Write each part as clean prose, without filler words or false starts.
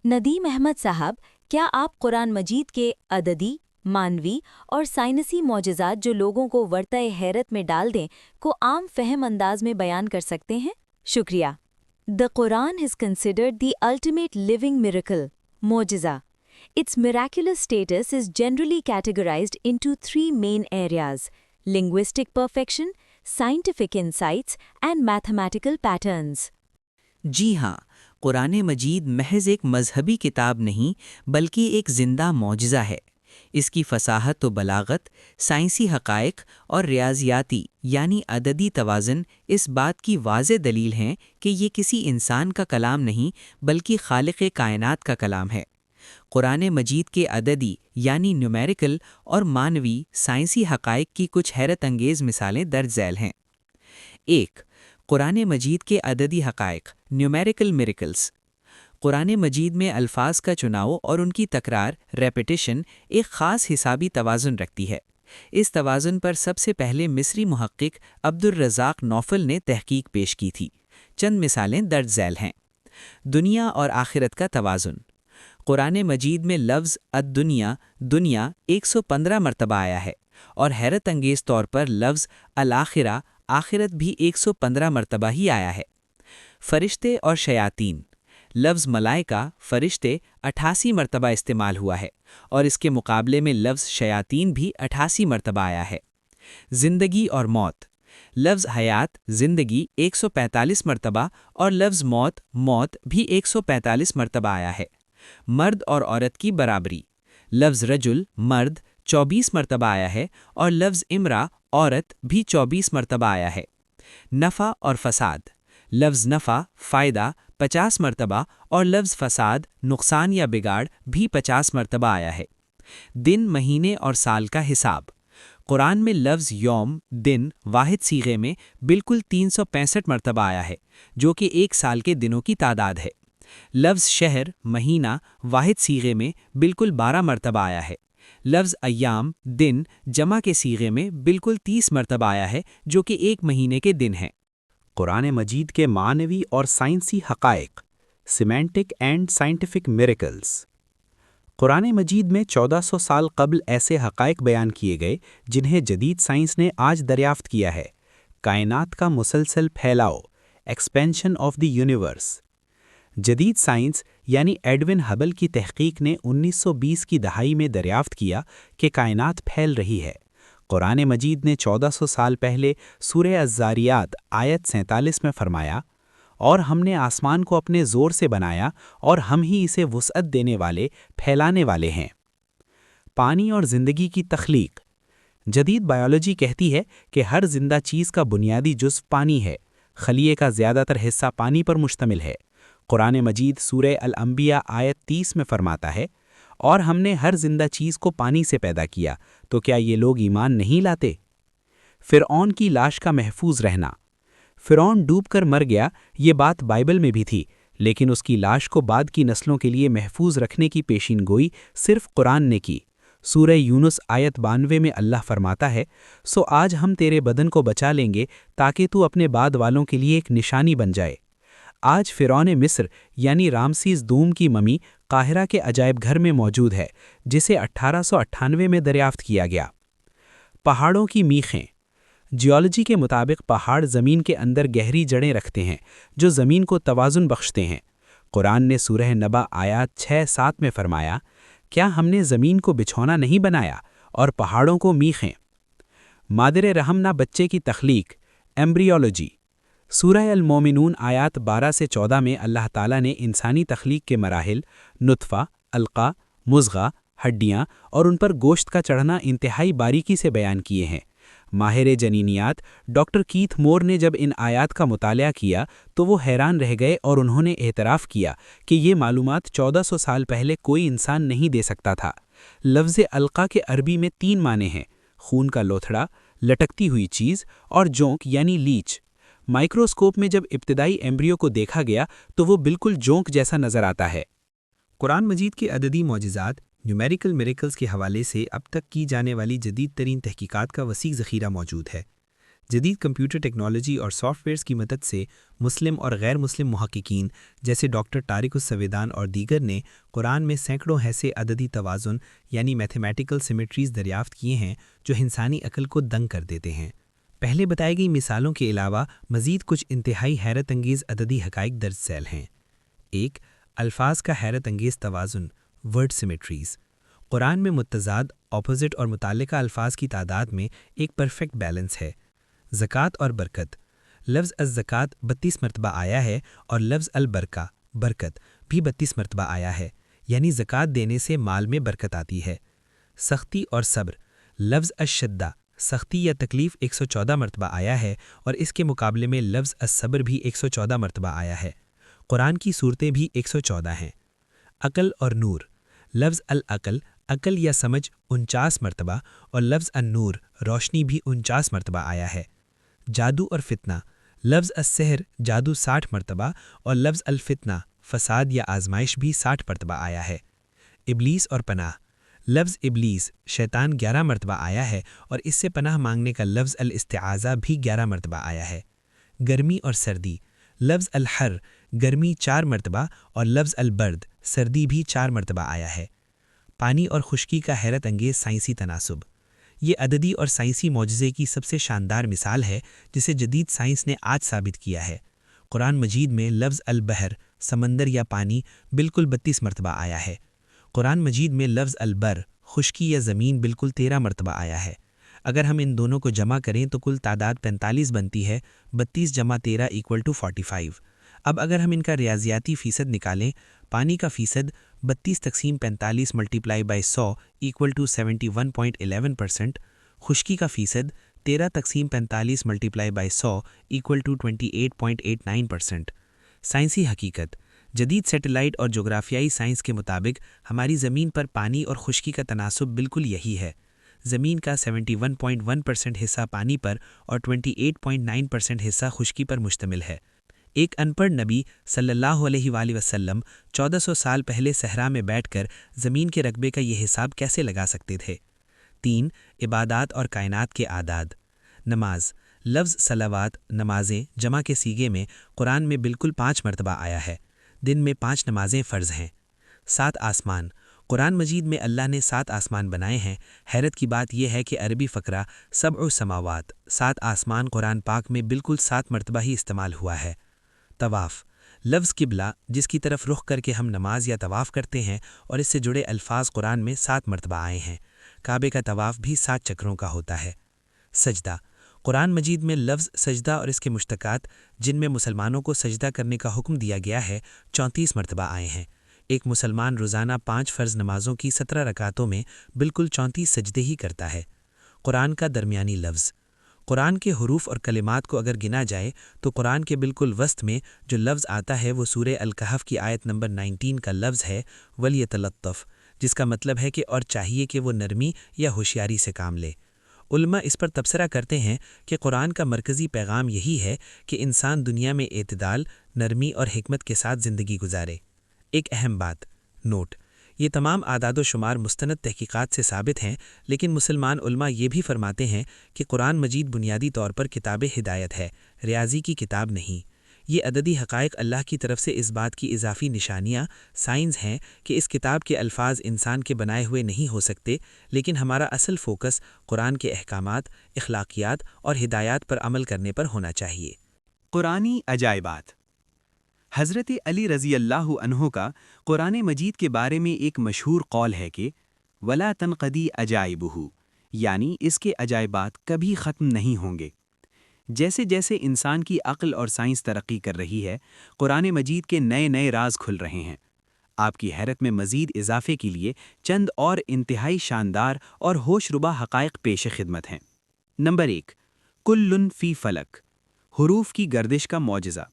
ندیم احمد صاحب، کیا آپ قرآن مجید کے عددی، مانوی اور سائنسی معجزات جو لوگوں کو ورطۂ حیرت میں ڈال دیں کو عام فہم انداز میں بیان کر سکتے ہیں؟ شکریہ۔ The Quran is considered the ultimate living miracle, معجزہ. Its miraculous status is generally categorized into three main areas: linguistic perfection, scientific insights, and mathematical patterns. جی ہاں، قرآن مجید محض ایک مذہبی کتاب نہیں بلکہ ایک زندہ معجزہ ہے۔ اس کی فصاحت و بلاغت، سائنسی حقائق اور ریاضیاتی یعنی عددی توازن اس بات کی واضح دلیل ہیں کہ یہ کسی انسان کا کلام نہیں بلکہ خالق کائنات کا کلام ہے۔ قرآن مجید کے عددی یعنی نیومیریکل اور مانوی سائنسی حقائق کی کچھ حیرت انگیز مثالیں درج ذیل ہیں۔ 1. قرآن مجید کے عددی حقائق نیومیریکل میریکلز۔ قرآن مجید میں الفاظ کا چناؤ اور ان کی تکرار ریپیٹیشن ایک خاص حسابی توازن رکھتی ہے۔ اس توازن پر سب سے پہلے مصری محقق عبد الرزاق نوفل نے تحقیق پیش کی تھی۔ چند مثالیں درج ذیل ہیں۔ دنیا اور آخرت کا توازن۔ قرآن مجید میں لفظ الدنیا دنیا 115 مرتبہ آیا ہے، اور حیرت انگیز طور پر لفظ الآخرہ آخرت بھی 115 مرتبہ ہی آیا ہے۔ فرشتے اور شیاطین۔ لفظ ملائکہ فرشتے 88 مرتبہ استعمال ہوا ہے، اور اس کے مقابلے میں لفظ شیاطین بھی 88 مرتبہ آیا ہے۔ زندگی اور موت۔ لفظ حیات زندگی 145 مرتبہ اور لفظ موت موت بھی 145 مرتبہ آیا ہے۔ مرد اور عورت کی برابری۔ لفظ رجل مرد 24 مرتبہ آیا ہے، اور لفظ امرا عورت بھی 24 مرتبہ آیا ہے۔ نفع اور فساد۔ لفظ نفع فائدہ 50 مرتبہ اور لفظ فساد نقصان یا بگاڑ بھی 50 مرتبہ آیا ہے۔ دن مہینے اور سال کا حساب۔ قرآن میں لفظ یوم دن واحد صیغے میں بالکل 365 مرتبہ آیا ہے، جو کہ ایک سال کے دنوں کی تعداد ہے۔ لفظ شہر مہینہ واحد صیغے میں بالکل 12 مرتبہ آیا ہے۔ لفظ ایام دن جمع کے صیغے میں بالکل 30 مرتبہ آیا ہے، جو کہ ایک مہینے کے دن ہیں۔ قرآن مجید کے معنوی اور سائنسی حقائق سیمینٹک اینڈ سائنٹیفک میریکلز۔ قرآن مجید میں 1400 سال قبل ایسے حقائق بیان کیے گئے جنہیں جدید سائنس نے آج دریافت کیا ہے۔ کائنات کا مسلسل پھیلاؤ ایکسپینشن آف دی یونیورس۔ جدید سائنس یعنی ایڈون ہبل کی تحقیق نے 1920 کی دہائی میں دریافت کیا کہ کائنات پھیل رہی ہے۔ قرآن مجید نے 1400 سال پہلے سورہ الذاریات آیت 47 میں فرمایا، اور ہم نے آسمان کو اپنے زور سے بنایا اور ہم ہی اسے وسعت دینے والے پھیلانے والے ہیں۔ پانی اور زندگی کی تخلیق۔ جدید بائیولوجی کہتی ہے کہ ہر زندہ چیز کا بنیادی جزو پانی ہے۔ خلیے کا زیادہ تر حصہ پانی پر مشتمل ہے۔ قرآن مجید سورہ الانبیاء آیت 30 میں فرماتا ہے، اور ہم نے ہر زندہ چیز کو پانی سے پیدا کیا، تو کیا یہ لوگ ایمان نہیں لاتے؟ فرعون کی لاش کا محفوظ رہنا۔ فرعون ڈوب کر مر گیا، یہ بات بائبل میں بھی تھی، لیکن اس کی لاش کو بعد کی نسلوں کے لیے محفوظ رکھنے کی پیشین گوئی صرف قرآن نے کی۔ سورہ یونس آیت 92 میں اللہ فرماتا ہے، سو آج ہم تیرے بدن کو بچا لیں گے تاکہ تو اپنے بعد والوں کے لیے ایک نشانی بن جائے۔ آج فرعون مصر یعنی رامسیس دوم کی ممی قاہرہ کے عجائب گھر میں موجود ہے، جسے 1898 میں دریافت کیا گیا۔ پہاڑوں کی میخیں۔ جیولوجی کے مطابق پہاڑ زمین کے اندر گہری جڑیں رکھتے ہیں جو زمین کو توازن بخشتے ہیں۔ قرآن نے سورہ نبا آیات 6-7 میں فرمایا، کیا ہم نے زمین کو بچھونا نہیں بنایا اور پہاڑوں کو میخیں؟ مادر رحم نہ بچے کی تخلیق ایمبریولوجی۔ سورہ المومنون آیات 12-14 میں اللہ تعالیٰ نے انسانی تخلیق کے مراحل نطفہ، علقہ، مضغہ، ہڈیاں اور ان پر گوشت کا چڑھنا انتہائی باریکی سے بیان کیے ہیں۔ ماہر جنینیات ڈاکٹر کیتھ مور نے جب ان آیات کا مطالعہ کیا تو وہ حیران رہ گئے، اور انہوں نے اعتراف کیا کہ یہ معلومات 1400 سال پہلے کوئی انسان نہیں دے سکتا تھا۔ لفظ علقہ کے عربی میں 3 معنی ہیں: خون کا لوتھڑا، لٹکتی ہوئی چیز، اور جونک یعنی لیچ۔ مائکروسکوپ میں جب ابتدائی ایمبریو کو دیکھا گیا تو وہ بالکل جونک جیسا نظر آتا ہے۔ قرآن مجید کے عددی معجزات نیومیریکل میریکلز کے حوالے سے اب تک کی جانے والی جدید ترین تحقیقات کا وسیع ذخیرہ موجود ہے۔ جدید کمپیوٹر ٹیکنالوجی اور سافٹ ویئرز کی مدد سے مسلم اور غیر مسلم محققین جیسے ڈاکٹر طارق السویدان اور دیگر نے قرآن میں سینکڑوں ایسے عددی توازن یعنی میتھمیٹیکل سیمیٹریز دریافت کیے ہیں جو انسانی عقل کو دنگ کر دیتے ہیں۔ پہلے بتائی گئی مثالوں کے علاوہ مزید کچھ انتہائی حیرت انگیز عددی حقائق درج ذیل ہیں۔ 1. الفاظ کا حیرت انگیز توازن ورڈ سیمیٹریز۔ قرآن میں متضاد، اپوزٹ اور متعلقہ الفاظ کی تعداد میں ایک پرفیکٹ بیلنس ہے۔ زکوٰۃ اور برکت۔ لفظ الزکوٰۃ 32 مرتبہ آیا ہے اور لفظ البرکہ برکت بھی 32 مرتبہ آیا ہے، یعنی زکوٰۃ دینے سے مال میں برکت آتی ہے۔ سختی اور صبر۔ لفظ الشدہ سختی یا تکلیف 114 مرتبہ آیا ہے اور اس کے مقابلے میں لفظ الصبر بھی 114 مرتبہ آیا ہے۔ قرآن کی صورتیں بھی 114 ہیں۔ عقل اور نور۔ لفظ العقل عقل یا سمجھ 49 مرتبہ اور لفظ النور روشنی بھی 49 مرتبہ آیا ہے۔ جادو اور فتنہ۔ لفظ السحر جادو 60 مرتبہ اور لفظ الفتنہ فساد یا آزمائش بھی 60 مرتبہ آیا ہے۔ ابلیس اور پناہ۔ لفظ ابلیس شیطان 11 مرتبہ آیا ہے اور اس سے پناہ مانگنے کا لفظ الاستعاذہ بھی 11 مرتبہ آیا ہے۔ گرمی اور سردی۔ لفظ الحر گرمی 4 مرتبہ اور لفظ البرد سردی بھی 4 مرتبہ آیا ہے۔ پانی اور خشکی کا حیرت انگیز سائنسی تناسب۔ یہ عددی اور سائنسی معجزے کی سب سے شاندار مثال ہے جسے جدید سائنس نے آج ثابت کیا ہے۔ قرآن مجید میں لفظ البحر سمندر یا پانی بالکل 32 مرتبہ آیا ہے۔ قرآن مجید میں لفظ البر خشکی یا زمین بالکل 13 مرتبہ آیا ہے۔ اگر ہم ان دونوں کو جمع کریں تو کل تعداد 45 بنتی ہے۔ 32 جمع 13 = 45۔ اب اگر ہم ان کا ریاضیاتی فیصد نکالیں، پانی کا فیصد 32/45 × 100 = 71.11%، خشکی کا فیصد 13/45 × 100 = 28.89%۔ سائنسی حقیقت۔ جدید سیٹلائٹ اور جغرافیائی سائنس کے مطابق ہماری زمین پر پانی اور خشکی کا تناسب بالکل یہی ہے۔ زمین کا 71.1% حصہ پانی پر اور 28.9% حصہ خشکی پر مشتمل ہے۔ ایک ان پڑھ نبی صلی اللہ علیہ وآلہ وسلم 1400 سال پہلے صحرا میں بیٹھ کر زمین کے رقبے کا یہ حساب کیسے لگا سکتے تھے؟ 3. عبادات اور کائنات کے اعداد۔ نماز۔ لفظ صلوات نمازیں جمع کے سیغے میں قرآن میں بالکل 5 مرتبہ آیا ہے۔ دن میں 5 نمازیں فرض ہیں۔ 7 آسمان۔ قرآن مجید میں اللہ نے 7 آسمان بنائے ہیں۔ حیرت کی بات یہ ہے کہ عربی فقرہ 7 سماوات 7 آسمان قرآن پاک میں بالکل 7 مرتبہ ہی استعمال ہوا ہے۔ طواف۔ لفظ قبلہ جس کی طرف رخ کر کے ہم نماز یا طواف کرتے ہیں اور اس سے جڑے الفاظ قرآن میں 7 مرتبہ آئے ہیں۔ کعبے کا طواف بھی 7 چکروں کا ہوتا ہے۔ سجدہ۔ قرآن مجید میں لفظ سجدہ اور اس کے مشتقات جن میں مسلمانوں کو سجدہ کرنے کا حکم دیا گیا ہے 34 مرتبہ آئے ہیں۔ ایک مسلمان روزانہ 5 فرض نمازوں کی 17 رکعتوں میں بالکل 34 سجدے ہی کرتا ہے۔ قرآن کا درمیانی لفظ۔ قرآن کے حروف اور کلمات کو اگر گنا جائے تو قرآن کے بالکل وسط میں جو لفظ آتا ہے وہ سورہ الکہف کی آیت نمبر 19 کا لفظ ہے وَلْيَتَلَطَّفْ، جس کا مطلب ہے کہ اور چاہیے کہ وہ نرمی یا ہوشیاری سے کام لے۔ علماء اس پر تبصرہ کرتے ہیں کہ قرآن کا مرکزی پیغام یہی ہے کہ انسان دنیا میں اعتدال، نرمی اور حکمت کے ساتھ زندگی گزارے۔ ایک اہم بات نوٹ، یہ تمام اعداد و شمار مستند تحقیقات سے ثابت ہیں، لیکن مسلمان علماء یہ بھی فرماتے ہیں کہ قرآن مجید بنیادی طور پر کتاب ہدایت ہے، ریاضی کی کتاب نہیں۔ یہ عددی حقائق اللہ کی طرف سے اس بات کی اضافی نشانیاں سائنس ہیں کہ اس کتاب کے الفاظ انسان کے بنائے ہوئے نہیں ہو سکتے، لیکن ہمارا اصل فوکس قرآن کے احکامات، اخلاقیات اور ہدایات پر عمل کرنے پر ہونا چاہیے۔ قرآنی عجائبات۔ حضرت علی رضی اللہ عنہ کا قرآن مجید کے بارے میں ایک مشہور قول ہے کہ وَلَا تَنْقَضِي عَجَائِبُهُ، یعنی اس کے عجائبات کبھی ختم نہیں ہوں گے۔ جیسے جیسے انسان کی عقل اور سائنس ترقی کر رہی ہے، قرآن مجید کے نئے نئے راز کھل رہے ہیں۔ آپ کی حیرت میں مزید اضافے کے لیے چند اور انتہائی شاندار اور ہوش ربا حقائق پیش خدمت ہیں۔ نمبر 1، کل فی فلک، حروف کی گردش کا معجزہ۔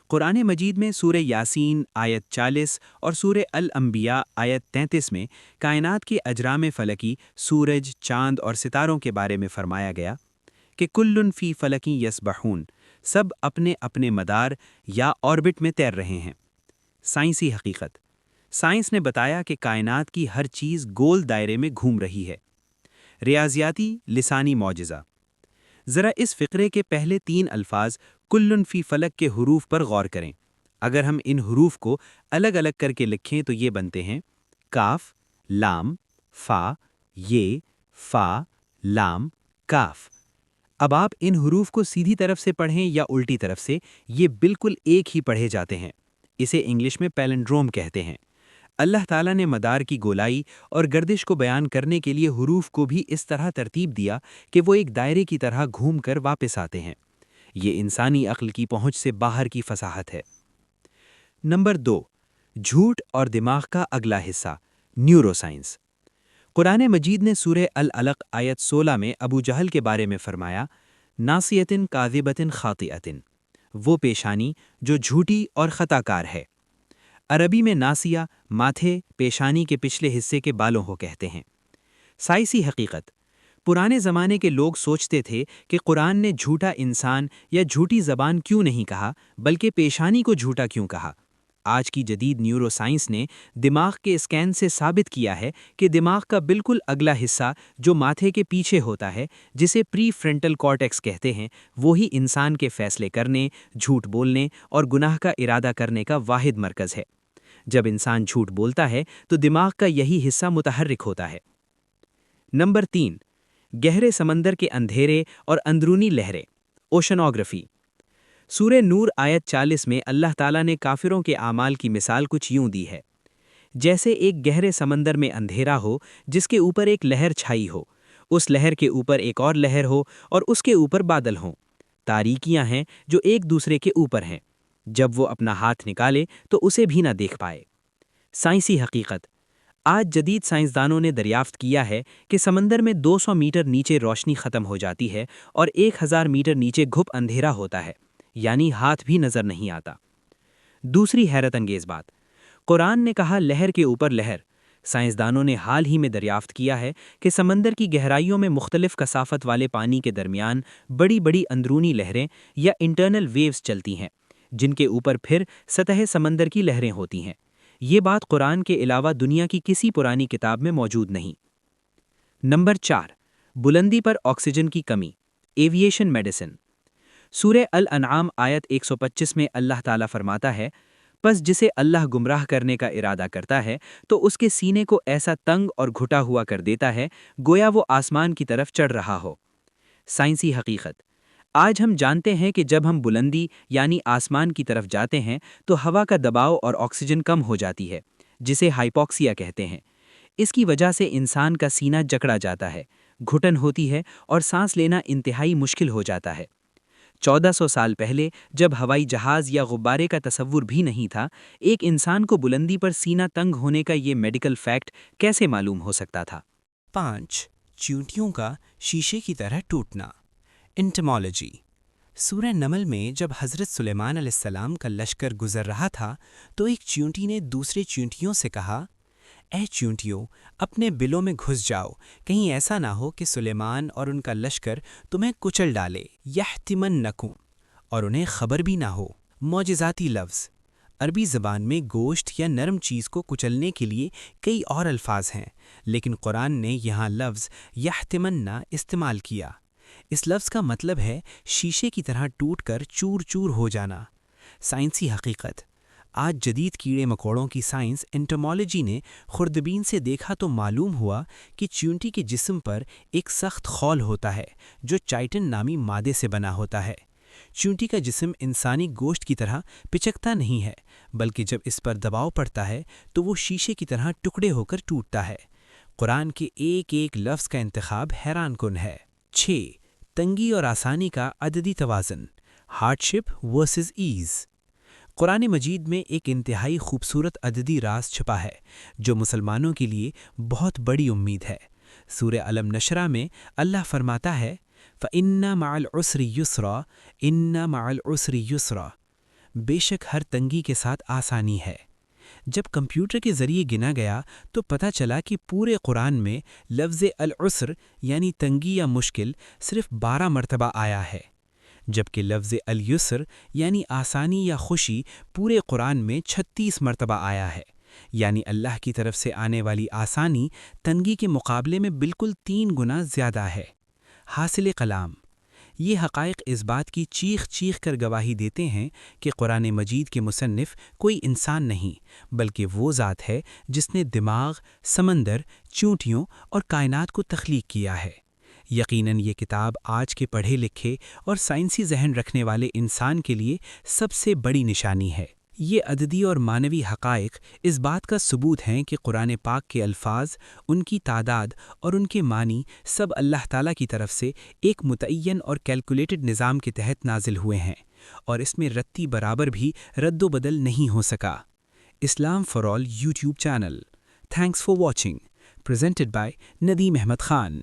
قرآن مجید میں سورہ یاسین آیت 40 اور سورہ الانبیاء آیت 33 میں کائنات کے اجرام فلکی، سورج، چاند اور ستاروں کے بارے میں فرمایا گیا کہ کل فی فلکی یسبحون، سب اپنے اپنے مدار یا آربٹ میں تیر رہے ہیں۔ سائنسی حقیقت۔ سائنس نے بتایا کہ کائنات کی ہر چیز گول دائرے میں گھوم رہی ہے۔ ریاضیاتی لسانی معجزہ۔ ذرا اس فقرے کے پہلے 3 الفاظ کلن فی فلک کے حروف پر غور کریں۔ اگر ہم ان حروف کو الگ الگ کر کے لکھیں تو یہ بنتے ہیں کاف، لام، فا، یہ، فا، لام، کاف۔ اب آپ ان حروف کو سیدھی طرف سے پڑھیں یا الٹی طرف سے، یہ بالکل ایک ہی پڑھے جاتے ہیں۔ اسے انگلش میں پیلنڈروم کہتے ہیں۔ اللہ تعالیٰ نے مدار کی گولائی اور گردش کو بیان کرنے کے لیے حروف کو بھی اس طرح ترتیب دیا کہ وہ ایک دائرے کی طرح گھوم کر واپس آتے ہیں۔ یہ انسانی عقل کی پہنچ سے باہر کی فصاحت ہے۔ نمبر 2، جھوٹ اور دماغ کا اگلا حصہ، نیورو سائنس۔ قرآن مجید نے سورہ العلق آیت 16 میں ابو جہل کے بارے میں فرمایا، ناصیۃ کاذبۃ خاطئۃ، وہ پیشانی جو جھوٹی اور خطا کار ہے۔ عربی میں ناسیہ ماتھے، پیشانی کے پچھلے حصے کے بالوں کو کہتے ہیں۔ سائنسی حقیقت، پرانے زمانے کے لوگ سوچتے تھے کہ قرآن نے جھوٹا انسان یا جھوٹی زبان کیوں نہیں کہا بلکہ پیشانی کو جھوٹا کیوں کہا۔ آج کی جدید نیورو سائنس نے دماغ کے اسکین سے ثابت کیا ہے کہ دماغ کا بالکل اگلا حصہ جو ماتھے کے پیچھے ہوتا ہے، جسے پری فرنٹل کارٹیکس کہتے ہیں، وہی انسان کے فیصلے کرنے، جھوٹ بولنے اور گناہ کا ارادہ کرنے کا واحد مرکز ہے۔ جب انسان جھوٹ بولتا ہے تو دماغ کا یہی حصہ متحرک ہوتا ہے۔ نمبر 3، گہرے سمندر کے اندھیرے اور اندرونی لہریں، اوشنوگرافی۔ سورہ نور آیت 40 میں اللہ تعالیٰ نے کافروں کے اعمال کی مثال کچھ یوں دی ہے، جیسے ایک گہرے سمندر میں اندھیرا ہو جس کے اوپر ایک لہر چھائی ہو، اس لہر کے اوپر ایک اور لہر ہو اور اس کے اوپر بادل ہوں۔ تاریکیاں ہیں جو ایک دوسرے کے اوپر ہیں، جب وہ اپنا ہاتھ نکالے تو اسے بھی نہ دیکھ پائے۔ سائنسی حقیقت، آج جدید سائنسدانوں نے دریافت کیا ہے کہ سمندر میں 200 میٹر نیچے روشنی ختم ہو جاتی ہے اور 1000 میٹر نیچے گھپ اندھیرا ہوتا ہے، یعنی ہاتھ بھی نظر نہیں آتا۔ دوسری حیرت انگیز بات، قرآن نے کہا لہر کے اوپر لہر۔ سائنسدانوں نے حال ہی میں دریافت کیا ہے کہ سمندر کی گہرائیوں میں مختلف کثافت والے پانی کے درمیان بڑی بڑی اندرونی لہریں یا انٹرنل ویوز چلتی ہیں، جن کے اوپر پھر سطح سمندر کی لہریں ہوتی ہیں۔ یہ بات قرآن کے علاوہ دنیا کی کسی پرانی کتاب میں موجود نہیں۔ نمبر 4، بلندی پر آکسیجن کی کمی، ایوییشن میڈیسن۔ سورہ الانعام آیت 125 میں اللہ تعالیٰ فرماتا ہے، پس جسے اللہ گمراہ کرنے کا ارادہ کرتا ہے تو اس کے سینے کو ایسا تنگ اور گھٹا ہوا کر دیتا ہے گویا وہ آسمان کی طرف چڑھ رہا ہو۔ سائنسی حقیقت، آج ہم جانتے ہیں کہ جب ہم بلندی یعنی آسمان کی طرف جاتے ہیں تو ہوا کا دباؤ اور آکسیجن کم ہو جاتی ہے، جسے ہائپوکسیا کہتے ہیں۔ اس کی وجہ سے انسان کا سینہ جکڑا جاتا ہے، گھٹن ہوتی ہے اور سانس لینا انتہائی مشکل ہو جاتا ہے۔ 1400 سال پہلے جب ہوائی جہاز یا غبارے کا تصور بھی نہیں تھا، ایک انسان کو بلندی پر سینہ تنگ ہونے کا یہ میڈیکل فیکٹ کیسے معلوم ہو سکتا تھا؟ 5، چیونٹیوں کا شیشے کی طرح ٹوٹنا، انٹمالوجی۔ سورہ نمل میں جب حضرت سلیمان علیہ السلام کا لشکر گزر رہا تھا تو ایک چیونٹی نے دوسرے چیونٹیوں سے کہا، اے چیونٹیوں، اپنے بلوں میں گھس جاؤ، کہیں ایسا نہ ہو کہ سلیمان اور ان کا لشکر تمہیں کچل ڈالے، یحتمنکم، اور انہیں خبر بھی نہ ہو۔ معجزاتی لفظ، عربی زبان میں گوشت یا نرم چیز کو کچلنے کے لیے کئی اور الفاظ ہیں، لیکن قرآن نے یہاں لفظ یحتمنّا استعمال کیا۔ اس لفظ کا مطلب ہے شیشے کی طرح ٹوٹ کر چور چور ہو جانا۔ سائنسی حقیقت، آج جدید کیڑے مکوڑوں کی سائنس انٹمالوجی نے خوردبین سے دیکھا تو معلوم ہوا کہ چیونٹی کے جسم پر ایک سخت خول ہوتا ہے جو چائٹن نامی مادے سے بنا ہوتا ہے۔ چیونٹی کا جسم انسانی گوشت کی طرح پچکتا نہیں ہے، بلکہ جب اس پر دباؤ پڑتا ہے تو وہ شیشے کی طرح ٹکڑے ہو کر ٹوٹتا ہے۔ قرآن کے ایک ایک لفظ کا انتخاب حیران کن ہے۔ 6، تنگی اور آسانی کا عددی توازن، ہارڈشپ ورسز ایز۔ قرآن مجید میں ایک انتہائی خوبصورت عددی راز چھپا ہے جو مسلمانوں کے لیے بہت بڑی امید ہے۔ سورہ علم نشرہ میں اللہ فرماتا ہے، فَإِنَّ مَعَ الْعُسْرِ يُسْرًا إِنَّ مَعَ الْعُسْرِ يُسْرًا، بے شک ہر تنگی کے ساتھ آسانی ہے۔ جب کمپیوٹر کے ذریعے گنا گیا تو پتہ چلا کہ پورے قرآن میں لفظ العسر یعنی تنگی یا مشکل صرف 12 مرتبہ آیا ہے، جبکہ لفظ الیسر یعنی آسانی یا خوشی پورے قرآن میں 36 مرتبہ آیا ہے، یعنی اللہ کی طرف سے آنے والی آسانی تنگی کے مقابلے میں بالکل 3 گنا زیادہ ہے۔ حاصل کلام، یہ حقائق اس بات کی چیخ چیخ کر گواہی دیتے ہیں کہ قرآن مجید کے مصنف کوئی انسان نہیں بلکہ وہ ذات ہے جس نے دماغ، سمندر، چونٹیوں اور کائنات کو تخلیق کیا ہے۔ یقیناً یہ کتاب آج کے پڑھے لکھے اور سائنسی ذہن رکھنے والے انسان کے لیے سب سے بڑی نشانی ہے۔ یہ عددی اور معنوی حقائق اس بات کا ثبوت ہیں کہ قرآن پاک کے الفاظ، ان کی تعداد اور ان کے معنی سب اللہ تعالیٰ کی طرف سے ایک متعین اور کیلکولیٹڈ نظام کے تحت نازل ہوئے ہیں، اور اس میں رتی برابر بھی رد و بدل نہیں ہو سکا۔ Islam for all YouTube channel. Thanks for watching. Presented by Nadeem Ahmed Khan.